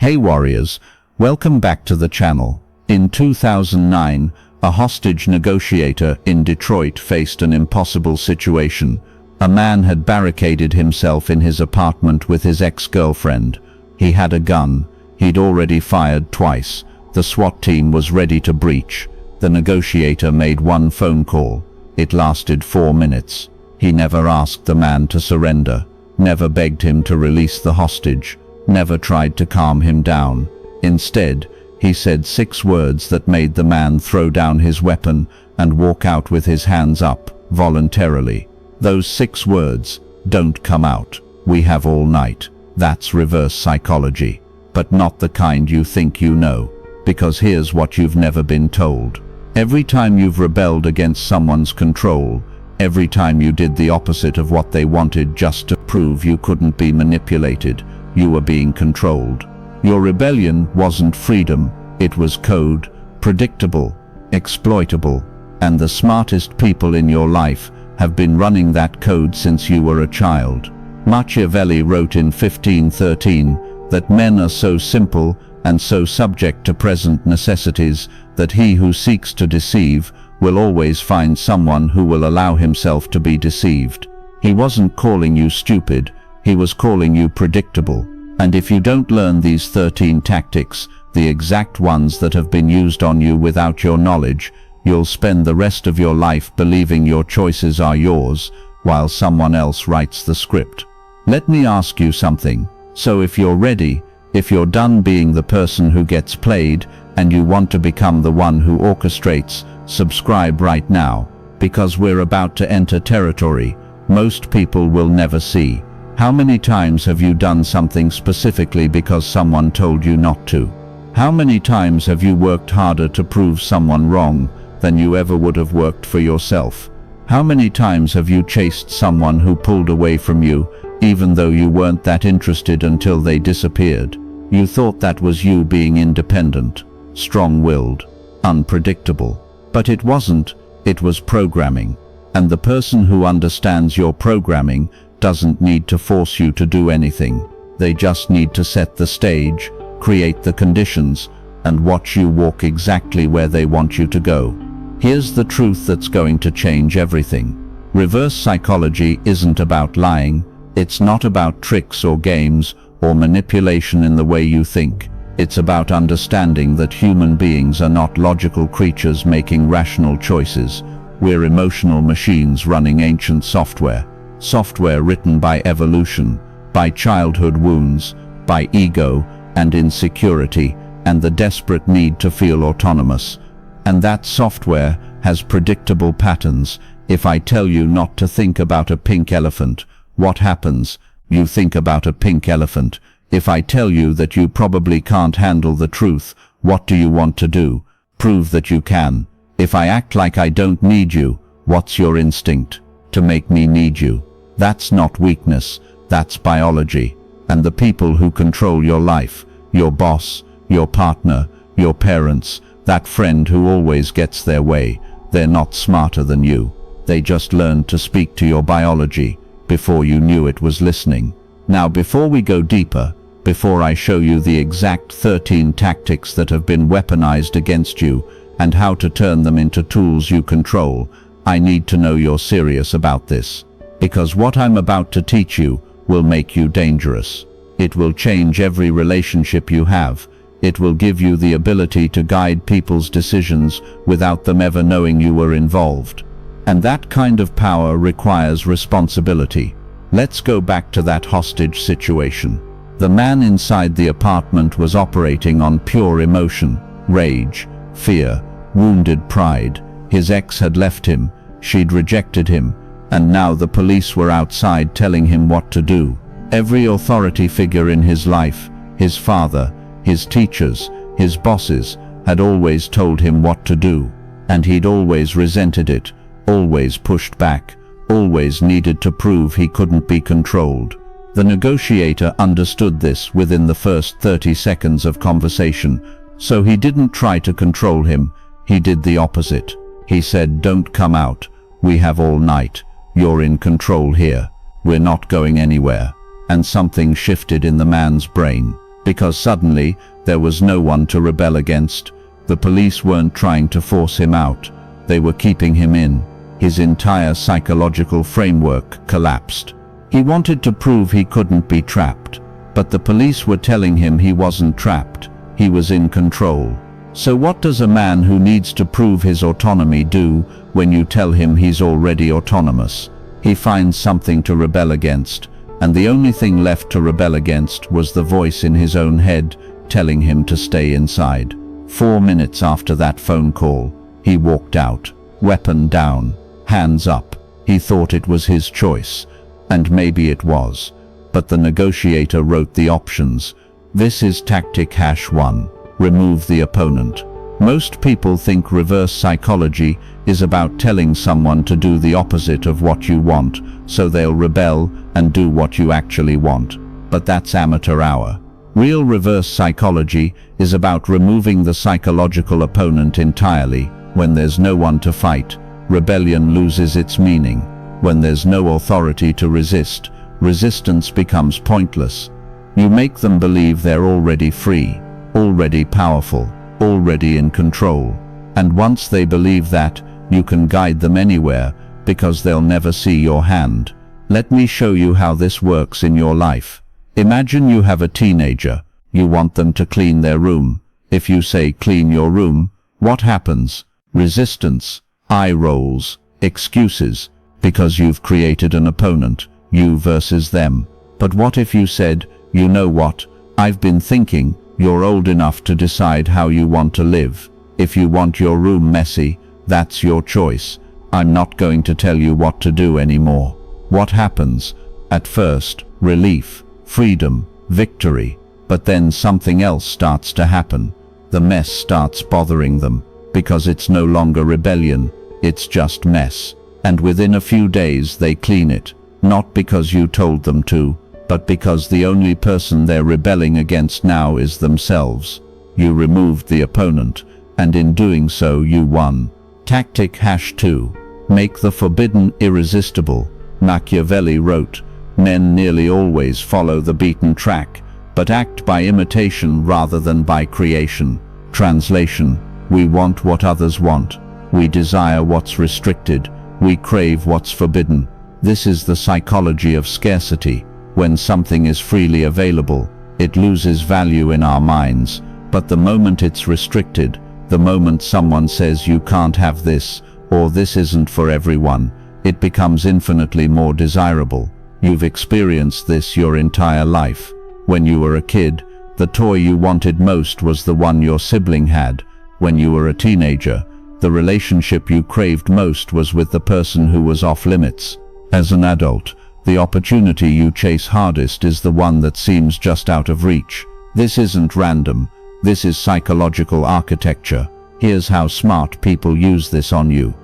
Hey warriors, welcome back to the channel. In 2009, a hostage negotiator in Detroit faced an impossible situation. A man had barricaded himself in his apartment with his ex-girlfriend. He had a gun. He'd already fired twice. The SWAT team was ready to breach. The negotiator made one phone call. It lasted 4 minutes. He never asked the man to surrender, never begged him to release the hostage, never tried to calm him down. Instead, he said 6 words that made the man throw down his weapon and walk out with his hands up, voluntarily. Those 6 words: "Don't come out. We have all night." That's reverse psychology. But not the kind you think you know. Because here's what you've never been told. Every time you've rebelled against someone's control, every time you did the opposite of what they wanted just to prove you couldn't be manipulated, you were being controlled. Your rebellion wasn't freedom, it was code, predictable, exploitable, and the smartest people in your life have been running that code since you were a child. Machiavelli wrote in 1513 that men are so simple and so subject to present necessities that he who seeks to deceive will always find someone who will allow himself to be deceived. He wasn't calling you stupid, he was calling you predictable. And if you don't learn these 13 tactics, the exact ones that have been used on you without your knowledge, you'll spend the rest of your life believing your choices are yours, while someone else writes the script. Let me ask you something. So if you're ready, if you're done being the person who gets played, and you want to become the one who orchestrates, subscribe right now, because we're about to enter territory most people will never see. How many times have you done something specifically because someone told you not to? How many times have you worked harder to prove someone wrong than you ever would have worked for yourself? How many times have you chased someone who pulled away from you, even though you weren't that interested until they disappeared? You thought that was you being independent, strong-willed, unpredictable. But it wasn't, it was programming. And the person who understands your programming doesn't need to force you to do anything. They just need to set the stage, create the conditions, and watch you walk exactly where they want you to go. Here's the truth that's going to change everything. Reverse psychology isn't about lying. It's not about tricks or games or manipulation in the way you think. It's about understanding that human beings are not logical creatures making rational choices. We're emotional machines running ancient software. Software written by evolution, by childhood wounds, by ego and insecurity, and the desperate need to feel autonomous. And that software has predictable patterns. If I tell you not to think about a pink elephant, what happens? You think about a pink elephant. If I tell you that you probably can't handle the truth, what do you want to do? Prove that you can. If I act like I don't need you, what's your instinct? To make me need you. That's not weakness, that's biology. And the people who control your life, your boss, your partner, your parents, that friend who always gets their way, they're not smarter than you. They just learned to speak to your biology before you knew it was listening. Now, before we go deeper, before I show you the exact 13 tactics that have been weaponized against you and how to turn them into tools you control, I need to know you're serious about this. Because what I'm about to teach you will make you dangerous. It will change every relationship you have. It will give you the ability to guide people's decisions without them ever knowing you were involved. And that kind of power requires responsibility. Let's go back to that hostage situation. The man inside the apartment was operating on pure emotion, rage, fear, wounded pride. His ex had left him, she'd rejected him, and now the police were outside telling him what to do. Every authority figure in his life, his father, his teachers, his bosses, had always told him what to do, and he'd always resented it, always pushed back, always needed to prove he couldn't be controlled. The negotiator understood this within the first 30 seconds of conversation, so he didn't try to control him, he did the opposite. He said, "Don't come out, we have all night, you're in control here, we're not going anywhere." And something shifted in the man's brain. because suddenly there was no one to rebel against. The police weren't trying to force him out, they were keeping him in. His entire psychological framework collapsed. He wanted to prove he couldn't be trapped, but the police were telling him he wasn't trapped, he was in control. So what does a man who needs to prove his autonomy do when you tell him he's already autonomous? He finds something to rebel against, and the only thing left to rebel against was the voice in his own head telling him to stay inside. 4 minutes after that phone call, he walked out, weapon down, hands up. He thought it was his choice, and maybe it was, but the negotiator wrote the options. This is tactic #1. Remove the opponent. Most people think reverse psychology is about telling someone to do the opposite of what you want, so they'll rebel and do what you actually want. But that's amateur hour. Real reverse psychology is about removing the psychological opponent entirely. When there's no one to fight, rebellion loses its meaning. When there's no authority to resist, resistance becomes pointless. You make them believe they're already free, already powerful, already in control. And once they believe that, you can guide them anywhere, because they'll never see your hand. Let me show you how this works in your life. Imagine you have a teenager. You want them to clean their room. If you say clean your room, what happens? Resistance, eye rolls, excuses, because you've created an opponent, you versus them. But what if you said, you know what, I've been thinking, you're old enough to decide how you want to live. If you want your room messy, that's your choice. I'm not going to tell you what to do anymore. What happens? At first, relief, freedom, victory. But then something else starts to happen. The mess starts bothering them, because it's no longer rebellion, it's just mess. And within a few days they clean it, not because you told them to, but because the only person they're rebelling against now is themselves. You removed the opponent, and in doing so you won. Tactic #2. Make the forbidden irresistible. Machiavelli wrote, men nearly always follow the beaten track, but act by imitation rather than by creation. Translation: we want what others want. We desire what's restricted. We crave what's forbidden. This is the psychology of scarcity. When something is freely available, it loses value in our minds. But the moment it's restricted, the moment someone says you can't have this, or this isn't for everyone, it becomes infinitely more desirable. You've experienced this your entire life. When you were a kid, the toy you wanted most was the one your sibling had. When you were a teenager, the relationship you craved most was with the person who was off limits. As an adult, the opportunity you chase hardest is the one that seems just out of reach. This isn't random. This is psychological architecture. Here's how smart people use this on you.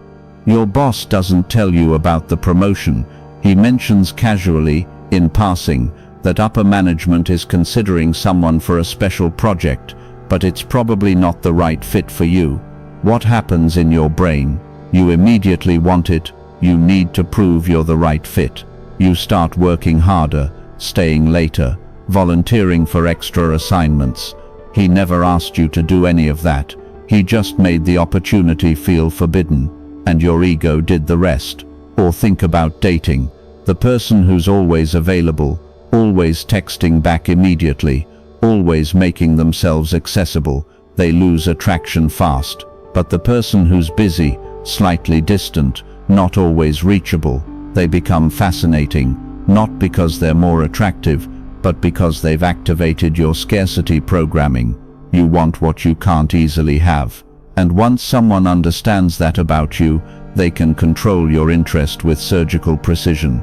Your boss doesn't tell you about the promotion. He mentions casually, in passing, that upper management is considering someone for a special project, but it's probably not the right fit for you. What happens in your brain? You immediately want it. You need to prove you're the right fit. You start working harder, staying later, volunteering for extra assignments. He never asked you to do any of that. He just made the opportunity feel forbidden, and your ego did the rest. Or think about dating. The person who's always available, always texting back immediately, always making themselves accessible, they lose attraction fast. But the person who's busy, slightly distant, not always reachable, they become fascinating, not because they're more attractive, but because they've activated your scarcity programming. You want what you can't easily have. And once someone understands that about you, they can control your interest with surgical precision.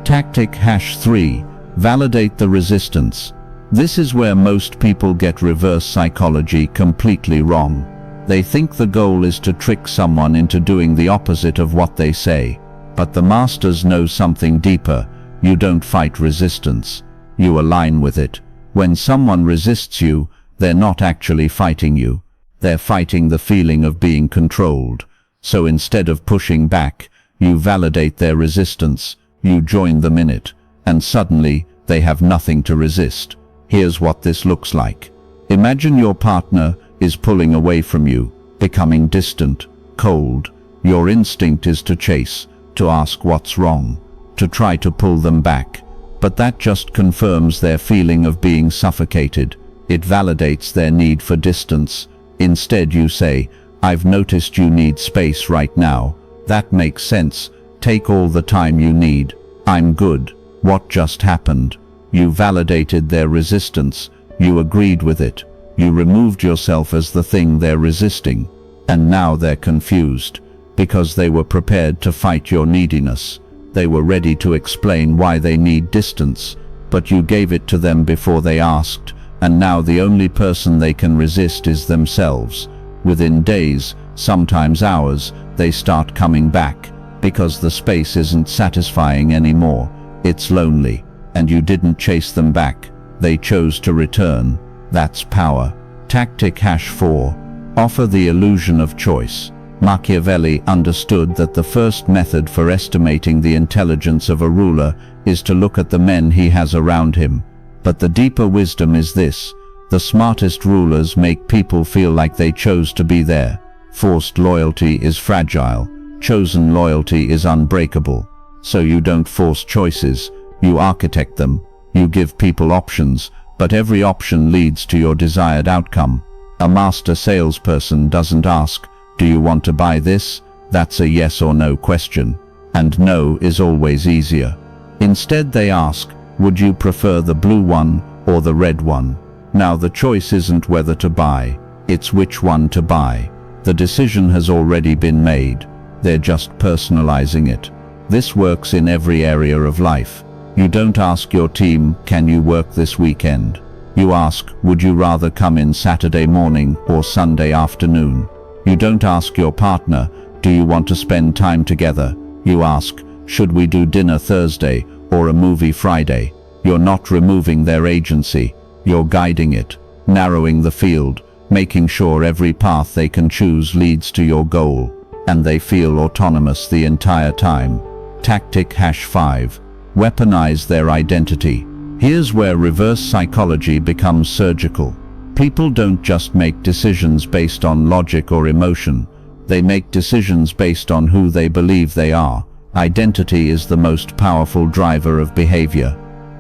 Tactic #3. Validate the resistance. This is where most people get reverse psychology completely wrong. They think the goal is to trick someone into doing the opposite of what they say. But the masters know something deeper. You don't fight resistance. You align with it. When someone resists you, they're not actually fighting you. They're fighting the feeling of being controlled. So instead of pushing back, you validate their resistance. You join them in it. And suddenly, they have nothing to resist. Here's what this looks like. Imagine your partner is pulling away from you, becoming distant, cold. Your instinct is to chase, to ask what's wrong, to try to pull them back. But that just confirms their feeling of being suffocated. It validates their need for distance. Instead you say, "I've noticed you need space right now. That makes sense. Take all the time you need. I'm good. What just happened?" You validated their resistance. You agreed with it. You removed yourself as the thing they're resisting. And now they're confused, because they were prepared to fight your neediness. They were ready to explain why they need distance, but you gave it to them before they asked, and now the only person they can resist is themselves. Within days, sometimes hours, they start coming back, because the space isn't satisfying anymore. It's lonely, and you didn't chase them back. They chose to return. That's power. Tactic #4. Offer the illusion of choice. Machiavelli understood that the first method for estimating the intelligence of a ruler is to look at the men he has around him. But the deeper wisdom is this: the smartest rulers make people feel like they chose to be there. Forced loyalty is fragile. Chosen loyalty is unbreakable. So you don't force choices, you architect them. You give people options, but every option leads to your desired outcome. A master salesperson doesn't ask, "Do you want to buy this?" That's a yes or no question. And no is always easier. Instead they ask, "Would you prefer the blue one or the red one?" Now the choice isn't whether to buy, it's which one to buy. The decision has already been made. They're just personalizing it. This works in every area of life. You don't ask your team, "Can you work this weekend?" You ask, "Would you rather come in Saturday morning or Sunday afternoon?" You don't ask your partner, "Do you want to spend time together?" You ask, "Should we do dinner Thursday or a movie Friday?" You're not removing their agency. You're guiding it, narrowing the field, making sure every path they can choose leads to your goal. And they feel autonomous the entire time. Tactic #5. Weaponize their identity. Here's where reverse psychology becomes surgical. People don't just make decisions based on logic or emotion. They make decisions based on who they believe they are. Identity is the most powerful driver of behavior.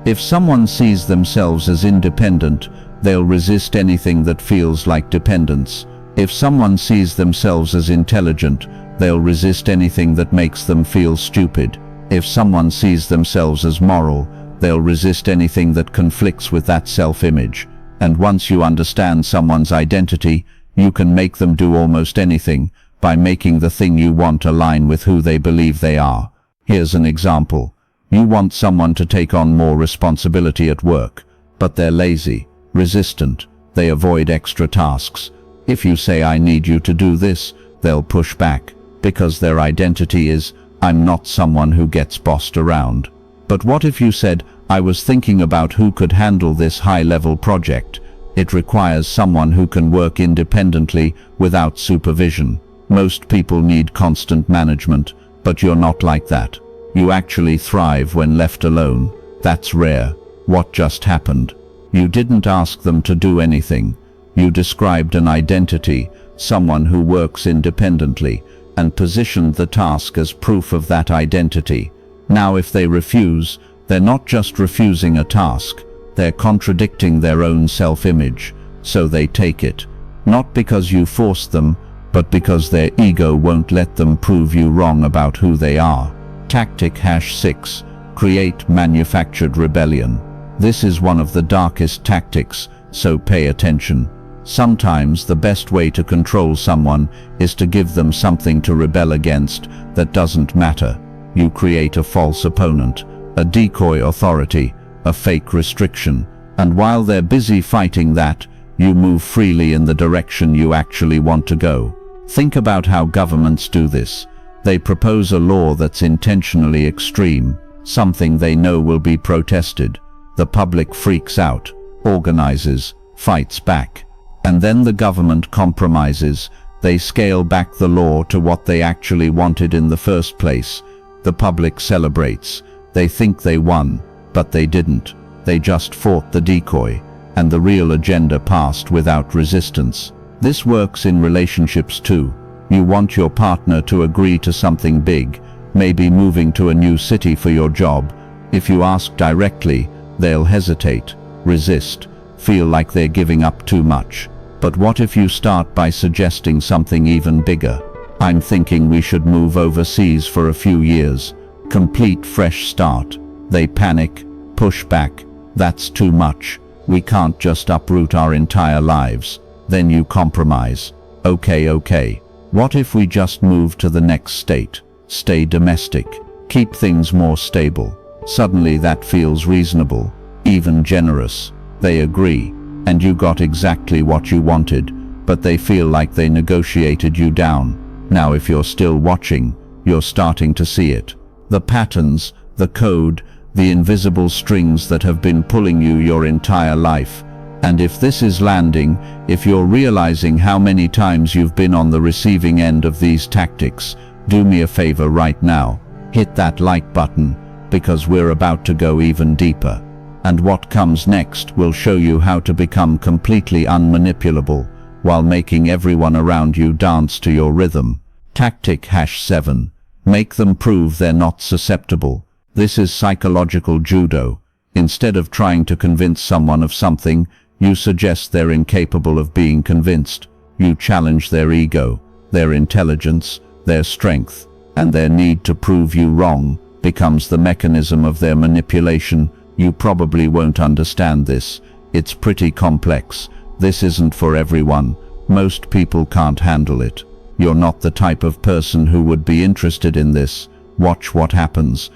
If someone sees themselves as independent, they'll resist anything that feels like dependence. If someone sees themselves as intelligent, they'll resist anything that makes them feel stupid. If someone sees themselves as moral, they'll resist anything that conflicts with that self-image. And once you understand someone's identity, you can make them do almost anything by making the thing you want align with who they believe they are. Here's an example. You want someone to take on more responsibility at work, but they're lazy, resistant, they avoid extra tasks. If you say, "I need you to do this," they'll push back, because their identity is, "I'm not someone who gets bossed around." But what if you said, "I was thinking about who could handle this high-level project. It requires someone who can work independently without supervision." Most people need constant management, but you're not like that. You actually thrive when left alone. That's rare. What just happened? You didn't ask them to do anything. You described an identity, someone who works independently, and positioned the task as proof of that identity. Now if they refuse, they're not just refusing a task, they're contradicting their own self-image, so they take it. Not because you forced them, but because their ego won't let them prove you wrong about who they are. Tactic #6. Create manufactured rebellion. This is one of the darkest tactics, so pay attention. Sometimes the best way to control someone is to give them something to rebel against that doesn't matter. You create a false opponent, a decoy authority, a fake restriction, and while they're busy fighting that, you move freely in the direction you actually want to go. Think about how governments do this. They propose a law that's intentionally extreme, something they know will be protested. The public freaks out, organizes, fights back. And then the government compromises. They scale back the law to what they actually wanted in the first place. The public celebrates. They think they won, but they didn't. They just fought the decoy. and the real agenda passed without resistance. This works in relationships too. You want your partner to agree to something big, maybe moving to a new city for your job. If you ask directly, they'll hesitate, resist, feel like they're giving up too much. But what if you start by suggesting something even bigger? I'm thinking we should move overseas for a few years. Complete fresh start. They panic, push back. That's too much. We can't just uproot our entire lives. Then you compromise. Okay. What if we just move to the next state? Stay domestic. Keep things more stable. Suddenly that feels reasonable, even generous. They agree, and you got exactly what you wanted, but they feel like they negotiated you down. Now if you're still watching, you're starting to see it. The patterns, the code, the invisible strings that have been pulling you your entire life. And if this is landing, if you're realizing how many times you've been on the receiving end of these tactics, do me a favor right now. Hit that like button, because we're about to go even deeper. And what comes next will show you how to become completely unmanipulable, while making everyone around you dance to your rhythm. Tactic #7. Make them prove they're not susceptible. This is psychological judo. Instead of trying to convince someone of something, you suggest they're incapable of being convinced. You challenge their ego, their intelligence, their strength, and their need to prove you wrong becomes the mechanism of their manipulation. You probably won't understand this. It's pretty complex. This isn't for everyone. Most people can't handle it. You're not the type of person who would be interested in this. Watch what happens.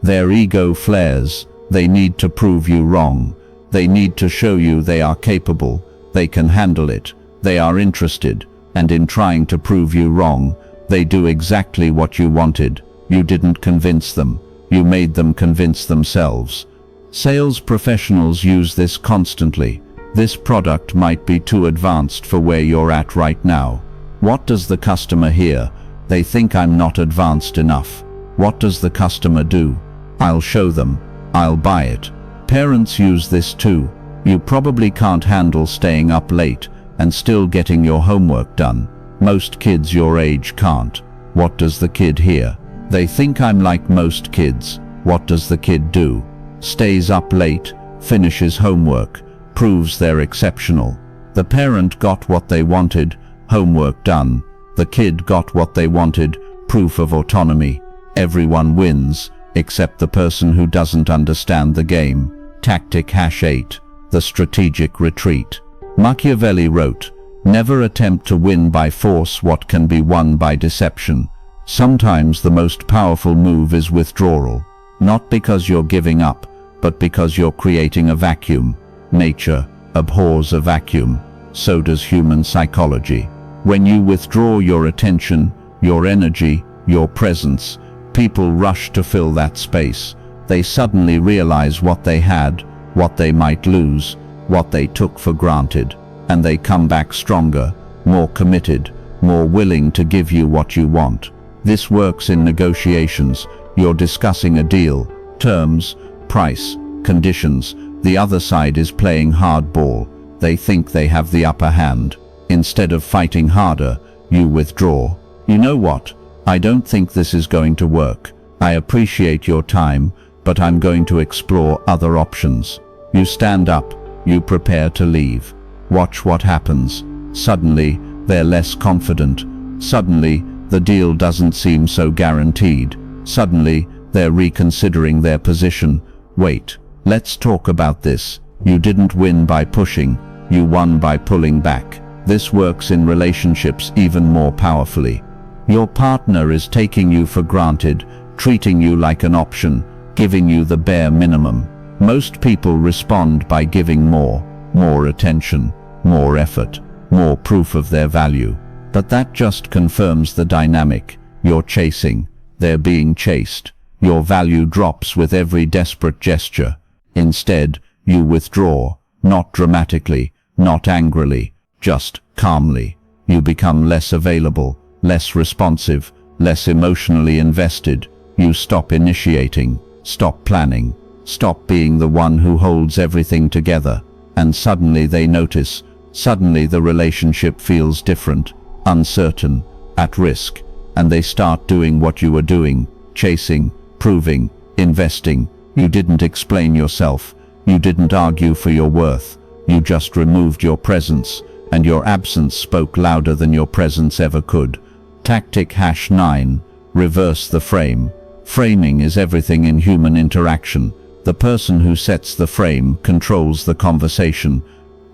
Their ego flares. They need to prove you wrong. They need to show you they are capable. They can handle it. They are interested. And in trying to prove you wrong, they do exactly what you wanted. You didn't convince them. You made them convince themselves. Sales professionals use this constantly. This product might be too advanced for where you're at right now. What does the customer hear? They think I'm not advanced enough. What does the customer do? I'll show them. I'll buy it. Parents use this too. You probably can't handle staying up late and still getting your homework done. Most kids your age can't. What does the kid hear? They think I'm like most kids. What does the kid do? Stays up late, finishes homework, proves they're exceptional. The parent got what they wanted, homework done. The kid got what they wanted, proof of autonomy. Everyone wins, except the person who doesn't understand the game. Tactic #8. The strategic retreat. Machiavelli wrote, "Never attempt to win by force what can be won by deception." Sometimes the most powerful move is withdrawal. Not because you're giving up, but because you're creating a vacuum. Nature abhors a vacuum. So does human psychology. When you withdraw your attention, your energy, your presence, people rush to fill that space. They suddenly realize what they had, what they might lose, what they took for granted, and they come back stronger, more committed, more willing to give you what you want. This works in negotiations. You're discussing a deal, terms, price, conditions. The other side is playing hardball. They think they have the upper hand. Instead of fighting harder, you withdraw. You know what? I don't think this is going to work. I appreciate your time, but I'm going to explore other options. You stand up, you prepare to leave. Watch what happens. Suddenly, they're less confident. Suddenly, the deal doesn't seem so guaranteed. Suddenly, they're reconsidering their position. Wait, let's talk about this. You didn't win by pushing, you won by pulling back. This works in relationships even more powerfully. Your partner is taking you for granted, treating you like an option, giving you the bare minimum. Most people respond by giving more attention, more effort, more proof of their value. But that just confirms the dynamic. You're chasing, they're being chased. Your value drops with every desperate gesture. Instead, you withdraw, not dramatically, not angrily, just calmly. You become less available, less responsive, less emotionally invested. You stop initiating, stop planning, stop being the one who holds everything together. and suddenly they notice. Suddenly the relationship feels different, uncertain, at risk, and they start doing what you were doing, chasing, proving, investing. You didn't explain yourself. You didn't argue for your worth. You just removed your presence, and your absence spoke louder than your presence ever could. Tactic #9. Reverse the frame. Framing is everything in human interaction. The person who sets the frame controls the conversation.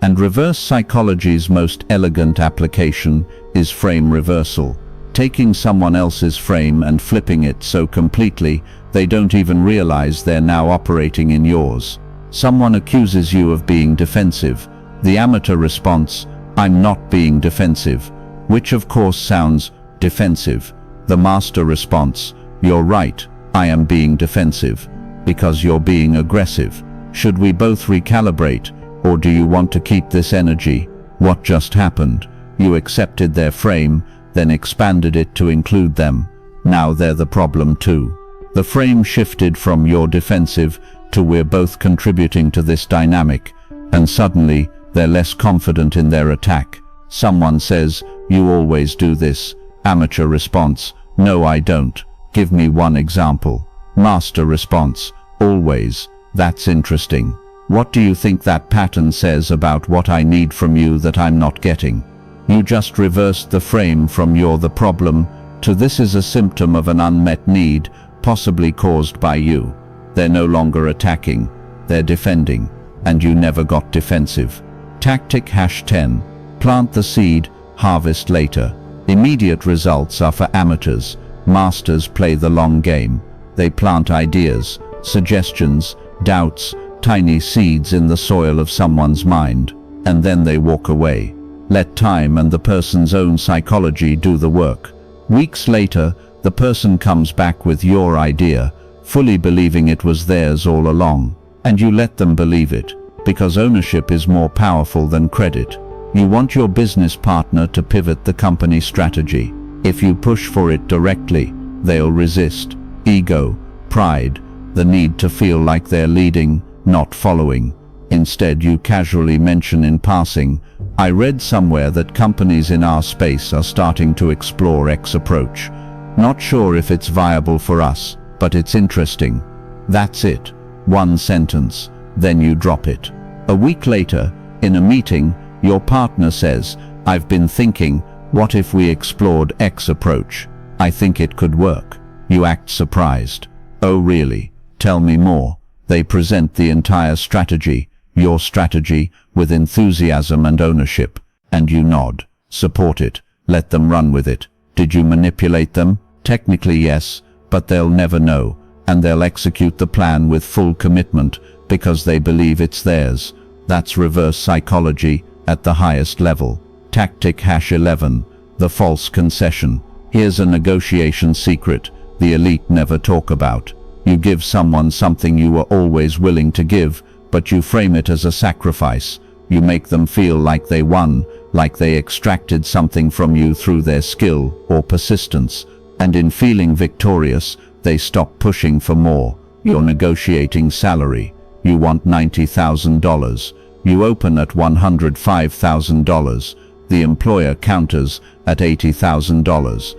And reverse psychology's most elegant application is frame reversal. Taking someone else's frame and flipping it so completely they don't even realize they're now operating in yours. Someone accuses you of being defensive. The amateur response, "I'm not being defensive," which of course sounds defensive. The master response, "You're right, I am being defensive, because you're being aggressive. Should we both recalibrate, or do you want to keep this energy?" What just happened? You accepted their frame, then expanded it to include them. Now they're the problem too. The frame shifted from "you're defensive" to "we're both contributing to this dynamic," and suddenly they're less confident in their attack. Someone says, "You always do this." Amateur response, "No, I don't. Give me one example." Master response, "Always. That's interesting. What do you think that pattern says about what I need from you that I'm not getting?" You just reversed the frame from "you're the problem" to "this is a symptom of an unmet need, possibly caused by you." They're no longer attacking, they're defending, and you never got defensive. Tactic #10. Plant the seed, harvest later. Immediate results are for amateurs. Masters play the long game. They plant ideas, suggestions, doubts, tiny seeds in the soil of someone's mind, and then they walk away. Let time and the person's own psychology do the work. Weeks later, the person comes back with your idea, fully believing it was theirs all along, and you let them believe it, because ownership is more powerful than credit. You want your business partner to pivot the company strategy. If you push for it directly, they'll resist. Ego, pride, the need to feel like they're leading, not following. Instead, you casually mention in passing, "I read somewhere that companies in our space are starting to explore X approach. Not sure if it's viable for us, but it's interesting." That's it. One sentence. Then you drop it. A week later, in a meeting, your partner says, "I've been thinking, what if we explored X approach? I think it could work." You act surprised. "Oh really? Tell me more." They present the entire strategy, your strategy, with enthusiasm and ownership, and you nod. Support it. Let them run with it. Did you manipulate them? Technically yes, but they'll never know, and they'll execute the plan with full commitment because they believe it's theirs. That's reverse psychology at the highest level. Tactic #11. The false concession. Here's a negotiation secret the elite never talk about. You give someone something you were always willing to give, but you frame it as a sacrifice. You make them feel like they won, like they extracted something from you through their skill or persistence. And in feeling victorious, they stop pushing for more. You're negotiating salary. You want $90,000. You open at $105,000. The employer counters at $80,000.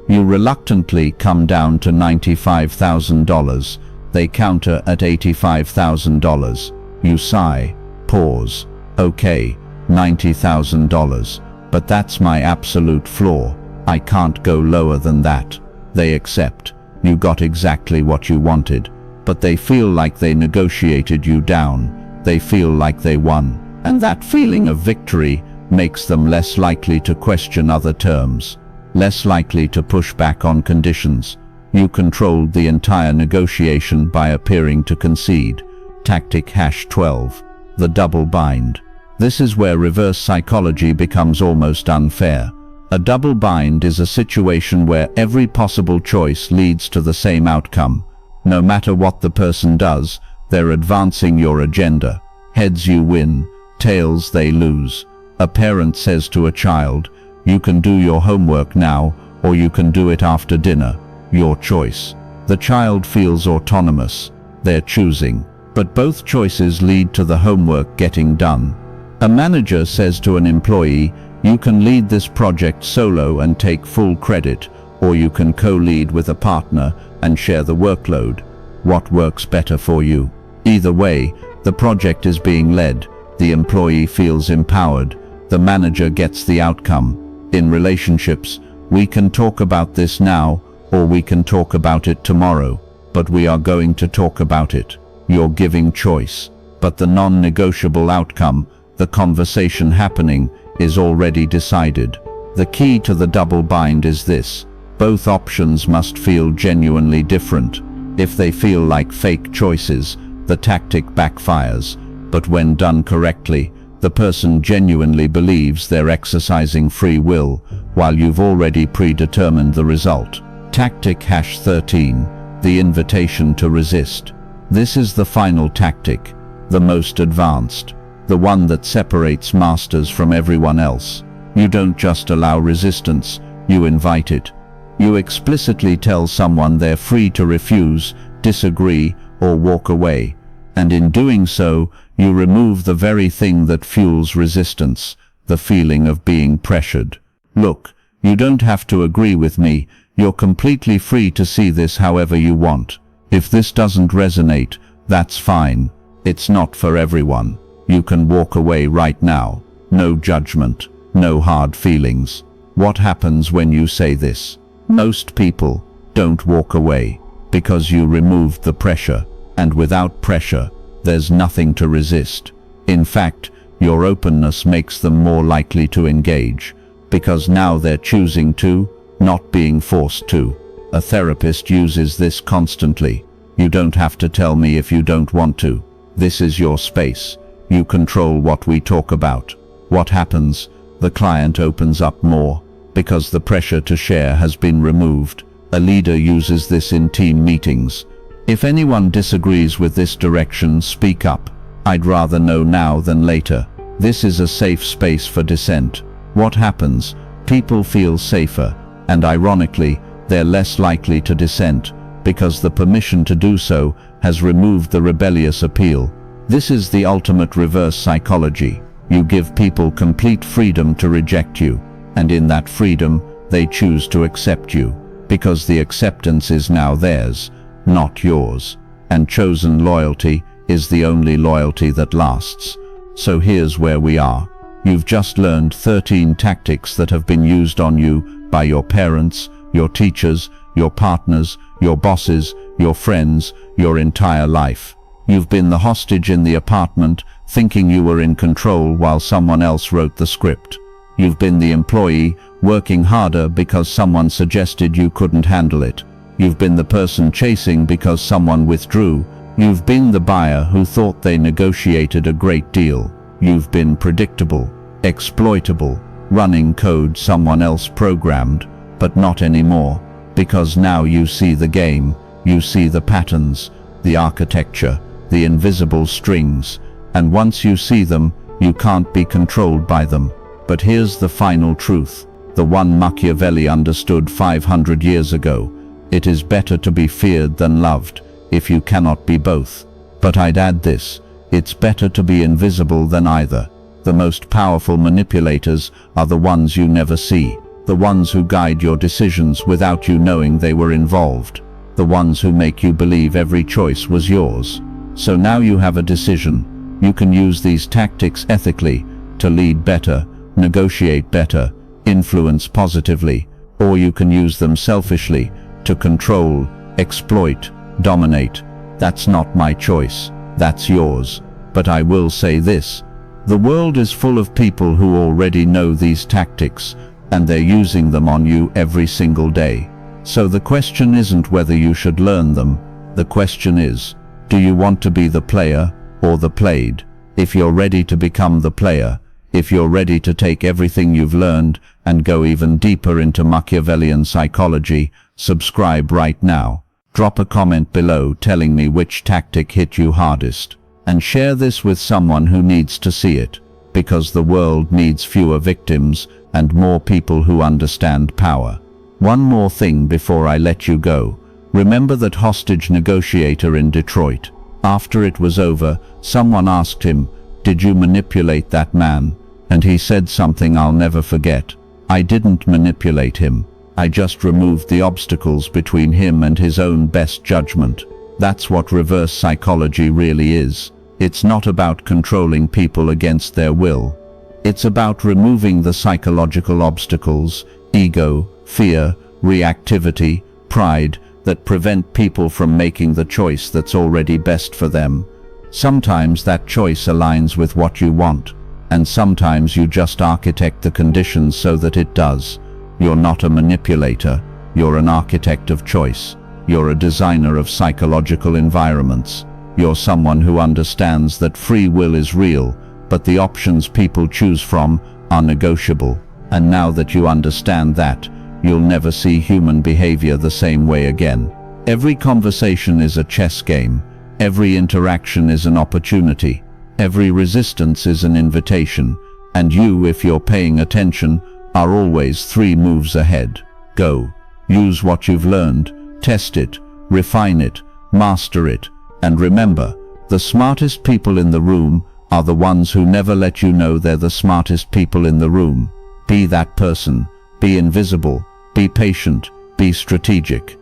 You reluctantly come down to $95,000. They counter at $85,000. You sigh, pause. "Okay, $90,000. But that's my absolute floor. I can't go lower than that." They accept. You got exactly what you wanted. But they feel like they negotiated you down. They feel like they won. And that feeling of victory makes them less likely to question other terms, less likely to push back on conditions. You controlled the entire negotiation by appearing to concede. Tactic #12. The double bind. This is where reverse psychology becomes almost unfair. A double bind is a situation where every possible choice leads to the same outcome. No matter what the person does, they're advancing your agenda. Heads you win, tails they lose. A parent says to a child, "You can do your homework now, or you can do it after dinner. Your choice." The child feels autonomous. They're choosing. but both choices lead to the homework getting done. A manager says to an employee, "You can lead this project solo and take full credit, or you can co-lead with a partner and share the workload. What works better for you?" Either way, the project is being led, the employee feels empowered, the manager gets the outcome. In relationships, we can talk about this now, or we can talk about it tomorrow, but we are going to talk about it. You're giving choice, but the non-negotiable outcome, the conversation happening, is already decided. The key to the double bind is this: both options must feel genuinely different. If they feel like fake choices, the tactic backfires, but when done correctly, the person genuinely believes they're exercising free will, while you've already predetermined the result. Tactic #13, the invitation to resist. This is the final tactic, the most advanced, the one that separates masters from everyone else. You don't just allow resistance, you invite it. You explicitly tell someone they're free to refuse, disagree, or walk away, and in doing so, you remove the very thing that fuels resistance, the feeling of being pressured. Look, you don't have to agree with me, you're completely free to see this however you want. If this doesn't resonate, that's fine. It's not for everyone. You can walk away right now. No judgment, no hard feelings. What happens when you say this? Most people don't walk away, because you removed the pressure, and without pressure, there's nothing to resist. In fact, your openness makes them more likely to engage, because now they're choosing to, not being forced to. A therapist uses this constantly. You don't have to tell me if you don't want to. This is your space. You control what we talk about. What happens? The client opens up more, because the pressure to share has been removed. A leader uses this in team meetings. If anyone disagrees with this direction, speak up. I'd rather know now than later. This is a safe space for dissent. What happens? People feel safer, and ironically, they're less likely to dissent, because the permission to do so has removed the rebellious appeal. This is the ultimate reverse psychology. You give people complete freedom to reject you, and in that freedom, they choose to accept you, because the acceptance is now theirs, not yours, and chosen loyalty is the only loyalty that lasts. So here's where we are. You've just learned 13 tactics that have been used on you by your parents, your teachers, your partners, your bosses, your friends, your entire life. You've been the hostage in the apartment, thinking you were in control while someone else wrote the script. You've been the employee, working harder because someone suggested you couldn't handle it. You've been the person chasing because someone withdrew. You've been the buyer who thought they negotiated a great deal. You've been predictable, exploitable, running code someone else programmed, but not anymore, because now you see the game, you see the patterns, the architecture, the invisible strings, and once you see them, you can't be controlled by them. But here's the final truth, the one Machiavelli understood 500 years ago. It is better to be feared than loved, if you cannot be both. But I'd add this, it's better to be invisible than either. The most powerful manipulators are the ones you never see, the ones who guide your decisions without you knowing they were involved, the ones who make you believe every choice was yours. So now you have a decision. You can use these tactics ethically, to lead better, negotiate better, influence positively, or you can use them selfishly, to control, exploit, dominate. That's not my choice, that's yours. But I will say this, the world is full of people who already know these tactics, and they're using them on you every single day. So the question isn't whether you should learn them, the question is, do you want to be the player or the played? If you're ready to become the player, if you're ready to take everything you've learned and go even deeper into Machiavellian psychology, subscribe right now. Drop a comment below telling me which tactic hit you hardest. And share this with someone who needs to see it, because the world needs fewer victims and more people who understand power. One more thing before I let you go. Remember that hostage negotiator in Detroit. After it was over, someone asked him, "Did you manipulate that man?" And he said something I'll never forget. "I didn't manipulate him. I just removed the obstacles between him and his own best judgment." That's what reverse psychology really is. It's not about controlling people against their will. It's about removing the psychological obstacles, ego, fear, reactivity, pride, that prevent people from making the choice that's already best for them. Sometimes that choice aligns with what you want, and sometimes you just architect the conditions so that it does. You're not a manipulator, you're an architect of choice. You're a designer of psychological environments. You're someone who understands that free will is real, but the options people choose from are negotiable. And now that you understand that, you'll never see human behavior the same way again. Every conversation is a chess game. Every interaction is an opportunity. Every resistance is an invitation. And you, if you're paying attention, are always 3 moves ahead. Go. Use what you've learned. Test it. Refine it. Master it. And remember, the smartest people in the room are the ones who never let you know they're the smartest people in the room. Be that person. Be invisible. Be patient. Be strategic.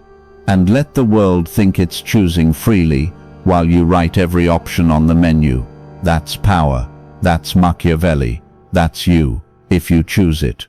And let the world think it's choosing freely while you write every option on the menu. That's power. That's Machiavelli. That's you, if you choose it.